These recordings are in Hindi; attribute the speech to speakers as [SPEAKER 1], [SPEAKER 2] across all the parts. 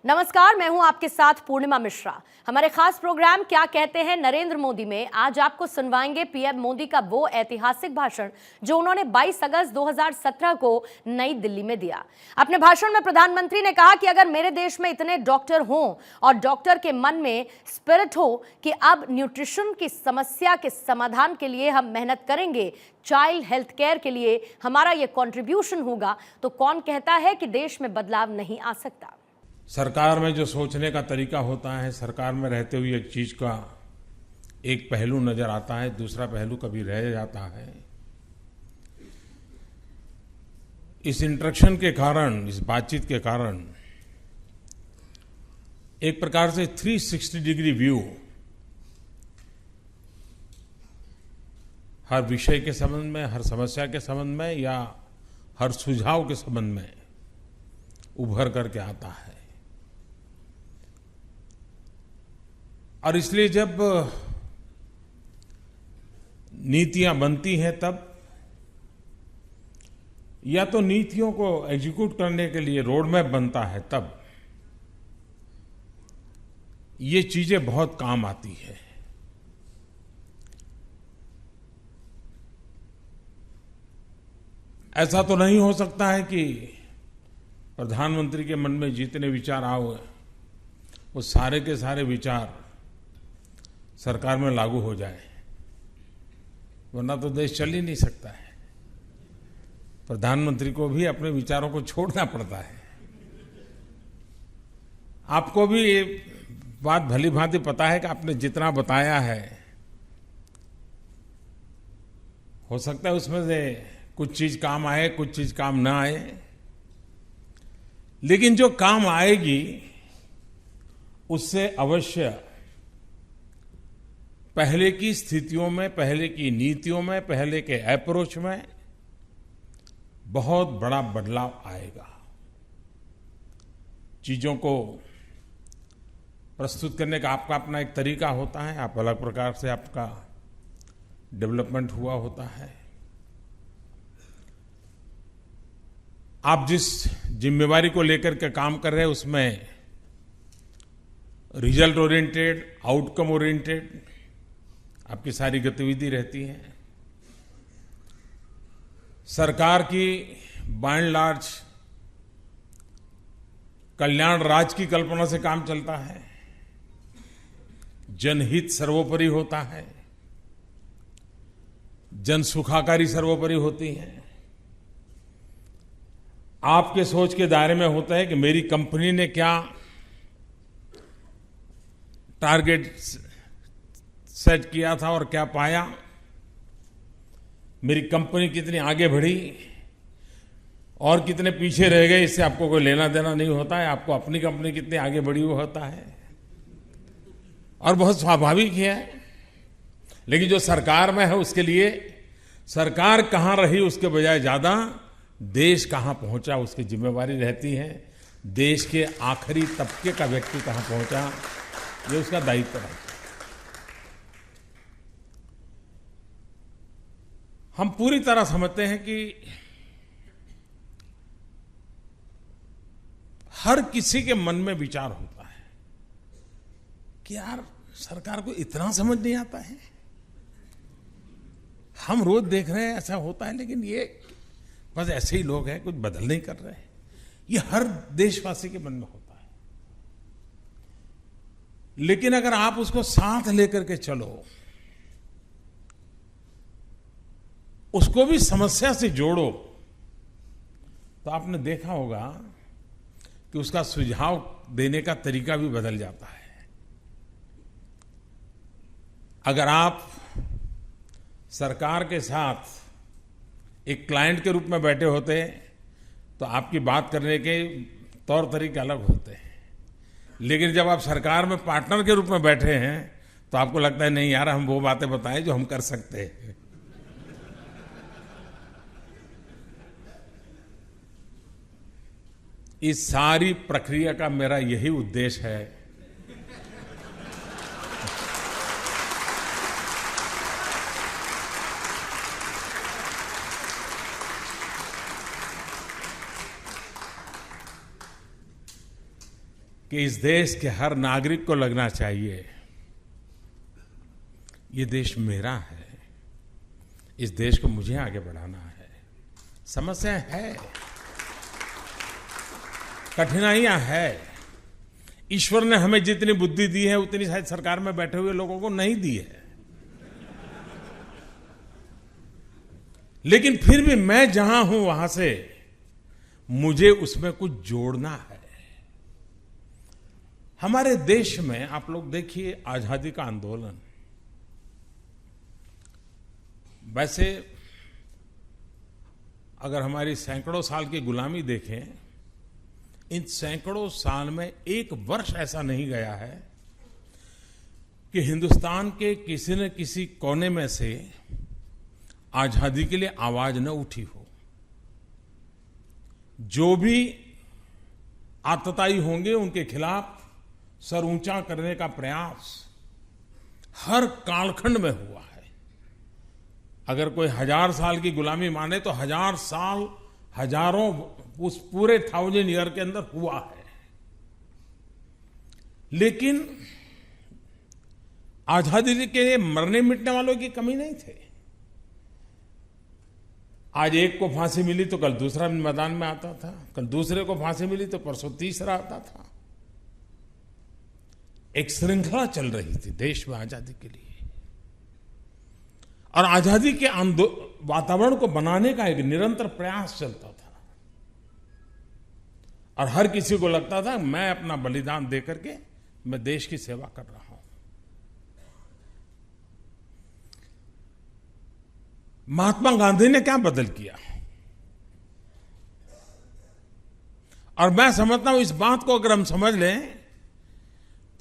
[SPEAKER 1] नमस्कार, मैं हूं आपके साथ पूर्णिमा मिश्रा। हमारे खास प्रोग्राम क्या कहते हैं नरेंद्र मोदी में आज आपको सुनवाएंगे पीएम मोदी का वो ऐतिहासिक भाषण जो उन्होंने 22 अगस्त 2017 को नई दिल्ली में दिया। अपने भाषण में प्रधानमंत्री ने कहा कि अगर मेरे देश में इतने डॉक्टर हों और डॉक्टर के मन में स्पिरिट हो कि अब न्यूट्रिशन की समस्या के समाधान के लिए हम मेहनत करेंगे, चाइल्ड हेल्थ केयर के लिए हमारा ये कंट्रीब्यूशन होगा, तो कौन कहता है कि देश में बदलाव नहीं आ सकता।
[SPEAKER 2] सरकार में जो सोचने का तरीका होता है, सरकार में रहते हुए एक चीज का एक पहलू नजर आता है, दूसरा पहलू कभी रह जाता है। इस इंटरेक्शन के कारण, इस बातचीत के कारण एक प्रकार से 360 डिग्री व्यू हर विषय के संबंध में, हर समस्या के संबंध में या हर सुझाव के संबंध में उभर करके आता है। और इसलिए जब नीतियां बनती हैं तब या तो नीतियों को एग्जीक्यूट करने के लिए रोड मैप बनता है, तब ये चीजें बहुत काम आती है। ऐसा तो नहीं हो सकता है कि प्रधानमंत्री के मन में जितने विचार आए वो सारे के सारे विचार सरकार में लागू हो जाए, वरना तो देश चल ही नहीं सकता है। प्रधानमंत्री को भी अपने विचारों को छोड़ना पड़ता है। आपको भी ये बात भली भांति पता है कि आपने जितना बताया है, हो सकता है उसमें से कुछ चीज काम आए, कुछ चीज काम ना आए, लेकिन जो काम आएगी उससे अवश्य पहले की स्थितियों में, पहले की नीतियों में, पहले के अप्रोच में बहुत बड़ा बदलाव आएगा। चीजों को प्रस्तुत करने का आपका अपना एक तरीका होता है, आप अलग प्रकार से आपका डेवलपमेंट हुआ होता है। आप जिस जिम्मेवारी को लेकर के काम कर रहे हैं उसमें रिजल्ट ओरिएंटेड, आउटकम ओरिएंटेड आपकी सारी गतिविधि रहती है। सरकार की बाय एंड लार्ज कल्याण राज की कल्पना से काम चलता है। जनहित सर्वोपरि होता है, जन सुखाकारी सर्वोपरि होती है। आपके सोच के दायरे में होता है कि मेरी कंपनी ने क्या टारगेट सेट किया था और क्या पाया, मेरी कंपनी कितनी आगे बढ़ी और कितने पीछे रह गए, इससे आपको कोई लेना देना नहीं होता है। आपको अपनी कंपनी कितनी आगे बढ़ी वो होता है और बहुत स्वाभाविक है। लेकिन जो सरकार में है उसके लिए सरकार कहां रही उसके बजाय ज्यादा देश कहां पहुंचा उसकी जिम्मेवारी रहती है। देश के आखिरी तबके का व्यक्ति कहां पहुंचा ये उसका दायित्व है। हम पूरी तरह समझते हैं कि हर किसी के मन में विचार होता है कि यार सरकार को इतना समझ नहीं आता है। हम रोज देख रहे हैं ऐसा होता है, लेकिन ये बस ऐसे ही लोग हैं, कुछ बदल नहीं कर रहे हैं। ये हर देशवासी के मन में होता है। लेकिन अगर आप उसको साथ लेकर के चलो, उसको भी समस्या से जोड़ो, तो आपने देखा होगा कि उसका सुझाव देने का तरीका भी बदल जाता है। अगर आप सरकार के साथ एक क्लाइंट के रूप में बैठे होते तो आपकी बात करने के तौर तरीके अलग होते हैं। लेकिन जब आप सरकार में पार्टनर के रूप में बैठे हैं तो आपको लगता है नहीं यार, हम वो बातें बताएं जो हम कर सकते हैं। इस सारी प्रक्रिया का मेरा यही उद्देश्य है कि इस देश के हर नागरिक को लगना चाहिए ये देश मेरा है, इस देश को मुझे आगे बढ़ाना है। समस्या है, कठिनाइयां है। ईश्वर ने हमें जितनी बुद्धि दी है उतनी शायद सरकार में बैठे हुए लोगों को नहीं दी है, लेकिन फिर भी मैं जहां हूं वहां से मुझे उसमें कुछ जोड़ना है। हमारे देश में आप लोग देखिए आजादी का आंदोलन, वैसे अगर हमारी सैकड़ों साल की गुलामी देखें, इन सैकड़ों साल में एक वर्ष ऐसा नहीं गया है कि हिंदुस्तान के किसी न किसी कोने में से आजादी के लिए आवाज न उठी हो। जो भी आतताई होंगे उनके खिलाफ सर ऊंचा करने का प्रयास हर कालखंड में हुआ है। अगर कोई 1000 साल की गुलामी माने तो 1000 साल, हजारों, उस पूरे 1000 ईयर के अंदर हुआ है। लेकिन आजादी के लिए मरने मिटने वालों की कमी नहीं थे। आज एक को फांसी मिली तो कल दूसरा मैदान में आता था, कल दूसरे को फांसी मिली तो परसों तीसरा आता था। एक श्रृंखला चल रही थी देश में आजादी के लिए, और आजादी के वातावरण को बनाने का एक निरंतर प्रयास चलता था, और हर किसी को लगता था मैं अपना बलिदान दे करके मैं देश की सेवा कर रहा हूं। महात्मा गांधी ने क्या बदल किया, और मैं समझता हूं इस बात को अगर हम समझ लें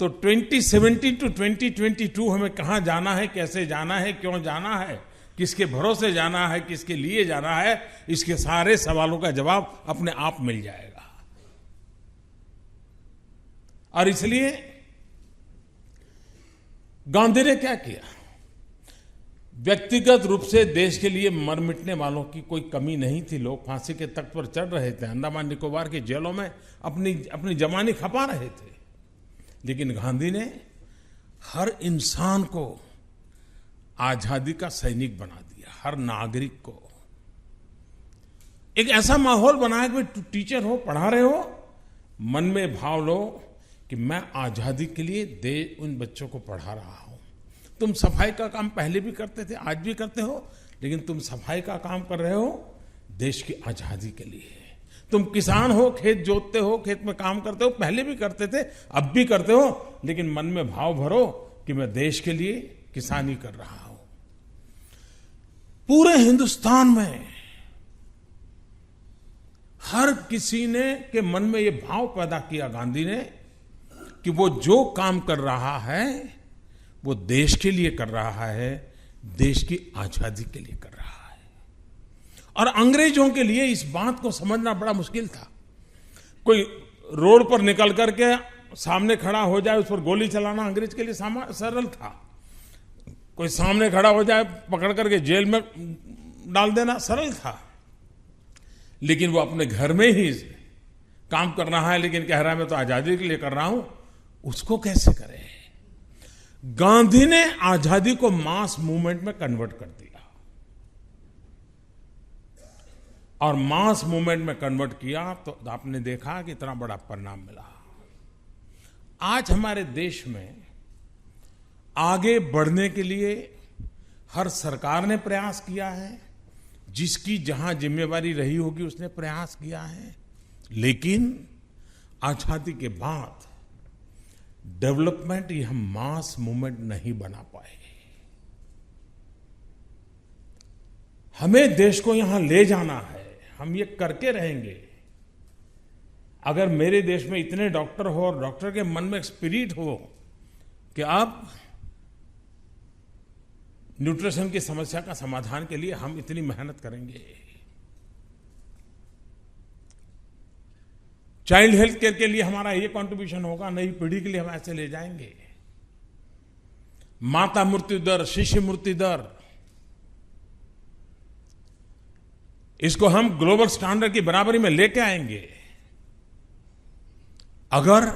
[SPEAKER 2] तो 2017 to 2022 हमें कहां जाना है, कैसे जाना है, क्यों जाना है, किसके भरोसे जाना है, किसके लिए जाना है, इसके सारे सवालों का जवाब अपने आप मिल जाएगा। और इसलिए गांधी ने क्या किया, व्यक्तिगत रूप से देश के लिए मर मिटने वालों की कोई कमी नहीं थी। लोग फांसी के तख्त पर चढ़ रहे थे, अंडमान निकोबार की जेलों में अपनी जवानी खपा रहे थे, लेकिन गांधी ने हर इंसान को आजादी का सैनिक बना दिया। हर नागरिक को एक ऐसा माहौल बनाया कि टीचर हो, पढ़ा रहे हो, मन में भाव लो कि मैं आजादी के लिए उन बच्चों को पढ़ा रहा हूं। तुम सफाई का काम पहले भी करते थे, आज भी करते हो, लेकिन तुम सफाई का काम कर रहे हो देश की आजादी के लिए। तुम किसान हो, खेत जोतते हो, खेत में काम करते हो, पहले भी करते थे, अब भी करते हो, लेकिन मन में भाव भरो कि मैं देश के लिए किसानी कर रहा हूं। पूरे हिंदुस्तान में हर किसी ने के मन में यह भाव पैदा किया गांधी ने कि वो जो काम कर रहा है वो देश के लिए कर रहा है, देश की आजादी के लिए कर रहा है। और अंग्रेजों के लिए इस बात को समझना बड़ा मुश्किल था। कोई रोड पर निकल करके सामने खड़ा हो जाए, उस पर गोली चलाना अंग्रेज के लिए सरल था। कोई सामने खड़ा हो जाए, पकड़ करके जेल में डाल देना सरल था। लेकिन वो अपने घर में ही काम कर रहा है, लेकिन कह रहा है मैं तो आजादी के लिए कर रहा हूं, उसको कैसे करे। गांधी ने आजादी को मास मूवमेंट में कन्वर्ट कर दिया, और मास मूवमेंट में कन्वर्ट किया तो आपने देखा कि इतना बड़ा परिणाम मिला। आज हमारे देश में आगे बढ़ने के लिए हर सरकार ने प्रयास किया है, जिसकी जहां जिम्मेवारी रही होगी उसने प्रयास किया है, लेकिन आजादी के बाद डेवलपमेंट ये हम मास मूवमेंट नहीं बना पाए। हमें देश को यहां ले जाना है, हम ये करके रहेंगे। अगर मेरे देश में इतने डॉक्टर हो और डॉक्टर के मन में एक स्पिरिट हो कि अब न्यूट्रिशन की समस्या का समाधान के लिए हम इतनी मेहनत करेंगे, चाइल्ड हेल्थ केयर के लिए हमारा ये कंट्रीब्यूशन होगा, नई पीढ़ी के लिए हम ऐसे ले जाएंगे, माता मृत्यु दर, शिशु मृत्यु दर, इसको हम ग्लोबल स्टैंडर्ड की बराबरी में लेके आएंगे। अगर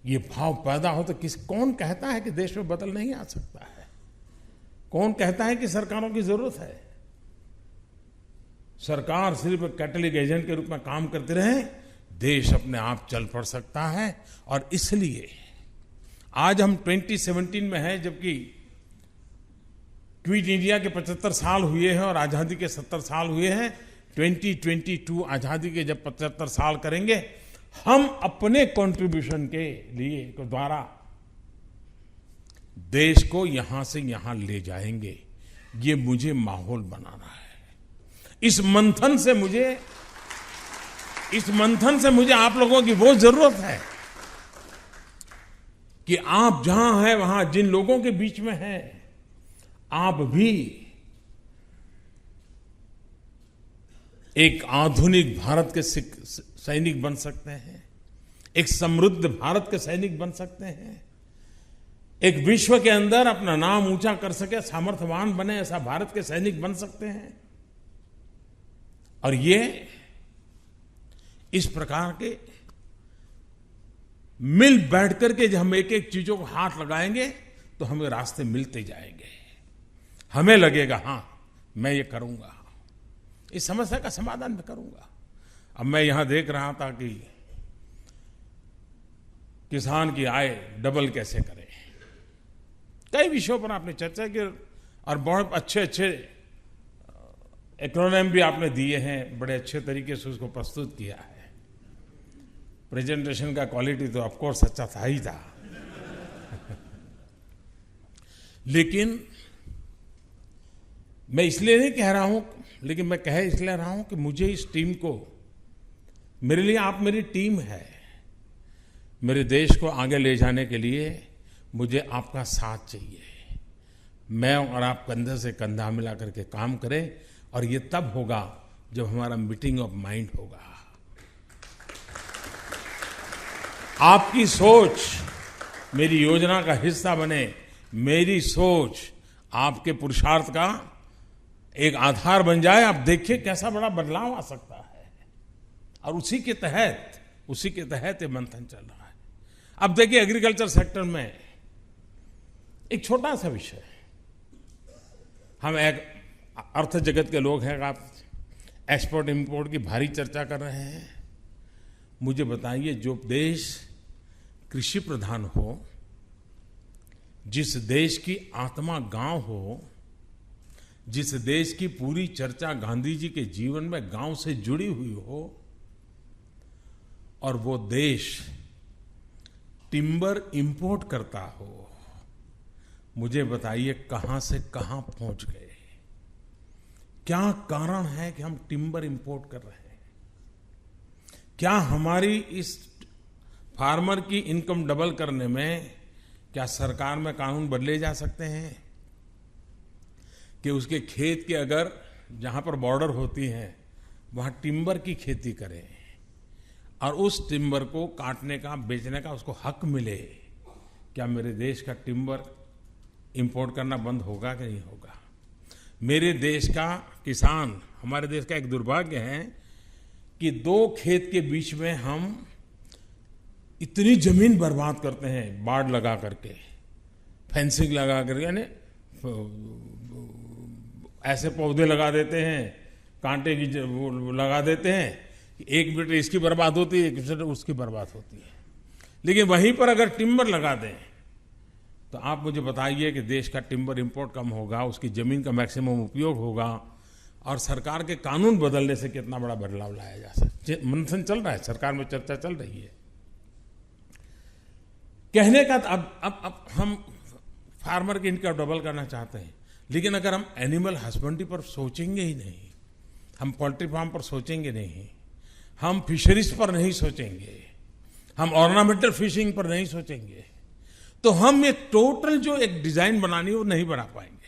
[SPEAKER 2] ये भाव पैदा हो तो कौन कहता है कि देश में बदल नहीं आ सकता है? कौन कहता है कि सरकारों की जरूरत है? सरकार सिर्फ एक कैटलिक एजेंट के रूप में काम करते रहे, देश अपने आप चल पड़ सकता है। और इसलिए आज हम 2017 में हैं, जबकि क्विट इंडिया के 75 साल हुए हैं और आजादी के 70 साल हुए हैं। 2022 आजादी के जब 75 साल करेंगे, हम अपने कंट्रीब्यूशन के लिए के द्वारा देश को यहां से यहां ले जाएंगे। ये मुझे माहौल बनाना है। इस मंथन से मुझे आप लोगों की वो जरूरत है कि आप जहां हैं, वहां जिन लोगों के बीच में हैं, आप भी एक आधुनिक भारत के सैनिक बन सकते हैं, एक समृद्ध भारत के सैनिक बन सकते हैं, एक विश्व के अंदर अपना नाम ऊंचा कर सके, सामर्थ्यवान बने, ऐसा भारत के सैनिक बन सकते हैं। और ये इस प्रकार के मिल बैठ करके जब हम एक एक चीजों को हाथ लगाएंगे तो हमें रास्ते मिलते जाएंगे। हमें लगेगा हाँ मैं ये करूंगा, इस समस्या का समाधान मैं करूंगा। अब मैं यहां देख रहा था कि किसान की आय डबल कैसे करें, कई विषयों पर आपने चर्चा की और बहुत अच्छे अच्छे एक्रोनिम भी आपने दिए हैं, बड़े अच्छे तरीके से उसको प्रस्तुत किया है। प्रेजेंटेशन का क्वालिटी तो ऑफ कोर्स अच्छा था ही था लेकिन मैं इसलिए नहीं कह रहा हूं, लेकिन मैं कह इसलिए रहा हूं कि मुझे इस टीम को, मेरे लिए आप मेरी टीम है, मेरे देश को आगे ले जाने के लिए मुझे आपका साथ चाहिए। मैं और आप कंधे से कंधा मिला करके काम करें और ये तब होगा जब हमारा मीटिंग ऑफ माइंड होगा। आपकी सोच मेरी योजना का हिस्सा बने, मेरी सोच आपके पुरुषार्थ का एक आधार बन जाए। आप देखिए कैसा बड़ा बदलाव आ सकता है। और उसी के तहत ये मंथन चल रहा है। अब देखिए एग्रीकल्चर सेक्टर में एक छोटा सा विषय, हम एक अर्थ जगत के लोग हैं, आप एक्सपोर्ट इंपोर्ट की भारी चर्चा कर रहे हैं। मुझे बताइए, जो देश कृषि प्रधान हो, जिस देश की आत्मा गांव हो, जिस देश की पूरी चर्चा गांधी जी के जीवन में गांव से जुड़ी हुई हो, और वो देश टिम्बर इंपोर्ट करता हो, मुझे बताइए कहां से कहां पहुंच गए। क्या कारण है कि हम टिम्बर इंपोर्ट कर रहे हैं? क्या हमारी इस फार्मर की इनकम डबल करने में क्या सरकार में कानून बदले जा सकते हैं कि उसके खेत के अगर जहां पर बॉर्डर होती है वहां टिम्बर की खेती करें और उस टिम्बर को काटने का, बेचने का उसको हक मिले? क्या मेरे देश का टिम्बर इंपोर्ट करना बंद होगा कि नहीं होगा? मेरे देश का किसान, हमारे देश का एक दुर्भाग्य है कि दो खेत के बीच में हम इतनी जमीन बर्बाद करते हैं, बाड़ लगा करके, फेंसिंग लगा करके, यानी ऐसे पौधे लगा देते हैं, कांटे की लगा देते हैं कि एक मीटर इसकी बर्बाद होती है, एक मीटर उसकी बर्बाद होती है। लेकिन वहीं पर अगर टिम्बर लगा दें तो आप मुझे बताइए कि देश का टिम्बर इंपोर्ट कम होगा, उसकी जमीन का मैक्सिमम उपयोग होगा और सरकार के कानून बदलने से कितना बड़ा बदलाव लाया जा सकता। मंथन चल रहा है, सरकार में चर्चा चल रही है। कहने का अब हम फार्मर की इनकम डबल करना चाहते हैं, लेकिन अगर हम एनिमल हस्बेंड्री पर सोचेंगे ही नहीं, हम पोल्ट्री फार्म पर सोचेंगे नहीं, हम फिशरीज पर नहीं सोचेंगे, हम ऑर्नामेंटल फिशिंग पर नहीं सोचेंगे, तो हम ये टोटल जो एक डिजाइन बनानी है वो नहीं बना पाएंगे।